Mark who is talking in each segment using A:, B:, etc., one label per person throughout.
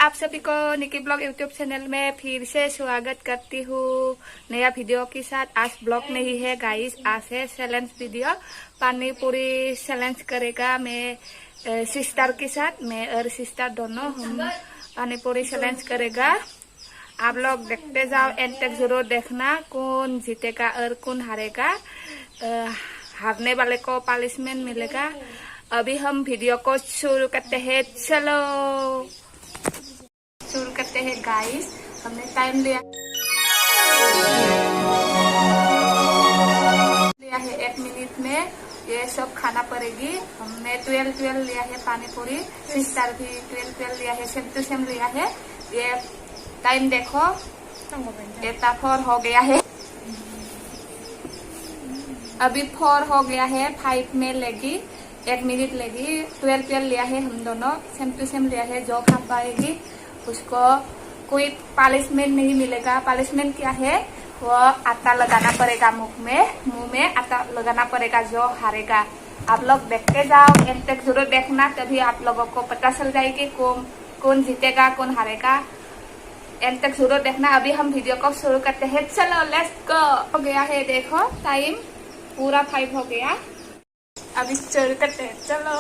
A: आप सभी को निकी ब्लॉग यूट्यूब चैनल में फिर से स्वागत करती हूँ नया वीडियो के साथ। आज ब्लॉग नहीं है गाइस, आज है चैलेंज वीडियो। पानी पूरी चैलेंज करेगा मैं सिस्टर के साथ। मैं और सिस्टर दोनों हम पानी पूरी चैलेंज करेगा। आप लोग देखते जाओ, एंड तक जरूर देखना कौन जीतेगा और कौन हारेगा। हारने वाले को पनिशमेंट मिलेगा। अभी हम वीडियो को शुरू करते हैं, चलो शुरू करते हैं गाइस। हमने टाइम लिया है 1 मिनट में ये सब खाना पड़ेगी। हमने 12 लिया है पानी पूरी, सिस्टर भी 12 लिया है, सेम टू सेम लिया है। ये टाइम देखो, ये 4 हो गया है, अभी 4 हो गया है। 5 में लेगी, 1 मिनट लेगी। 12 लिया है, हम दोनों सेम टू सेम लिया है। जो खा पाएगी उसको कोई पनिशमेंट नहीं मिलेगा। पनिशमेंट क्या है, वो आटा लगाना पड़ेगा मुंह में आटा लगाना पड़ेगा जो हारेगा। आप लोग देखते जाओ, एंड तक जरूर देखना, तभी आप लोगों को पता चल जाएगी कौन जीतेगा कौन हारेगा। एंड तक जरूर देखना। अभी हम वीडियो को शुरू करते हैं, चलो लेट्स गो। हो गया है, देखो टाइम पूरा 5 हो गया। अभी शुरू करते हैं, चलो।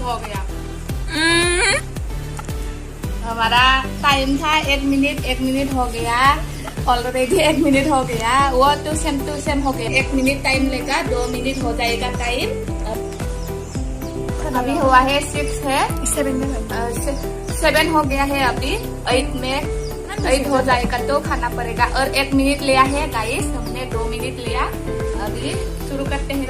A: हो गया। हमारा टाइम था 1 मिनट हो गया ऑलरेडी। 1 मिनट हो गया, वो तो सेम हो गया। 1 मिनट टाइम लेगा, 2 मिनट हो जाएगा टाइम। अभी हुआ है 6 है, 7 हो गया है। अभी 8 हो जाएगा तो खाना पड़ेगा। और 1 मिनट लिया है गाइस, हमने 2 मिनट लिया। अभी शुरू करते हैं।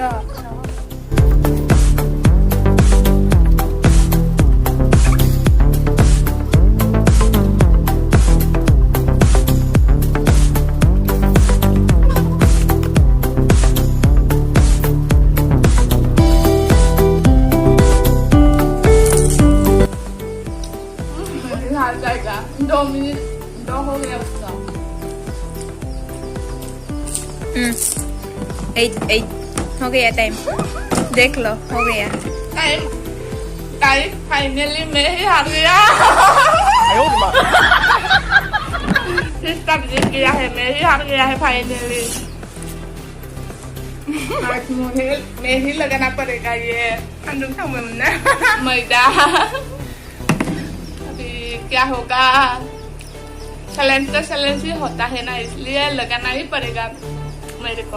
A: जाएगा 2 मिनट 2 हो गया उसका।
B: 8 हो गया टाइम, देख लो हो गया
A: टाइम। फाइनली मैं ही हार गया। सिस्टर जीत गया है, मैं ही हार गया है फाइनली। आज मुझे मैं ही लगाना पड़ेगा ये मैदा। क्या होगा, चैलेंज तो चैलेंज ही होता है ना, इसलिए लगाना ही पड़ेगा मेरे को।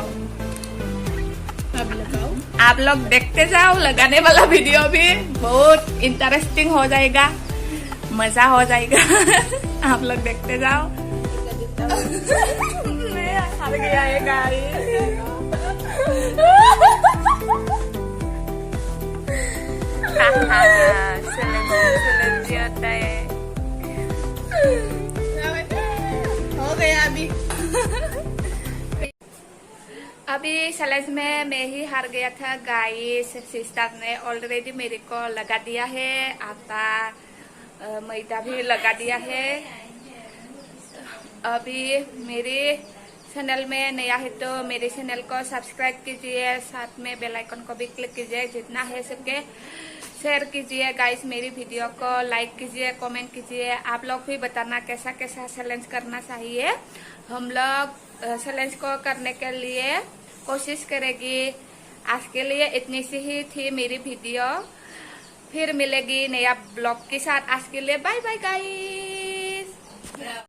A: अब लगाओ, आप लोग देखते जाओ। लगाने वाला वीडियो भी बहुत इंटरेस्टिंग हो जाएगा, मजा हो जाएगा। आप लोग देखते जाओ। मैं हार गया है गाइस। चैलेंज होता है। हो गया अभी चैलेंज में मैं ही हार गया था गाइस। सिस्टर ने ऑलरेडी मेरे को लगा दिया है, आटा मैदा भी लगा दिया है। अभी मेरे चैनल में नया है तो मेरे चैनल को सब्सक्राइब कीजिए, साथ में बेल आइकन को भी क्लिक कीजिए। जितना है सके शेयर कीजिए गाइस। मेरी वीडियो को लाइक कीजिए, कमेंट कीजिए। आप लोग भी बताना कैसा कैसा चैलेंज करना चाहिए। हम लोग चैलेंज को करने के लिए कोशिश करेगी। आज के लिए इतनी सी ही थी मेरी वीडियो, फिर मिलेगी नया ब्लॉग के साथ। आज के लिए बाय बाय गाइस।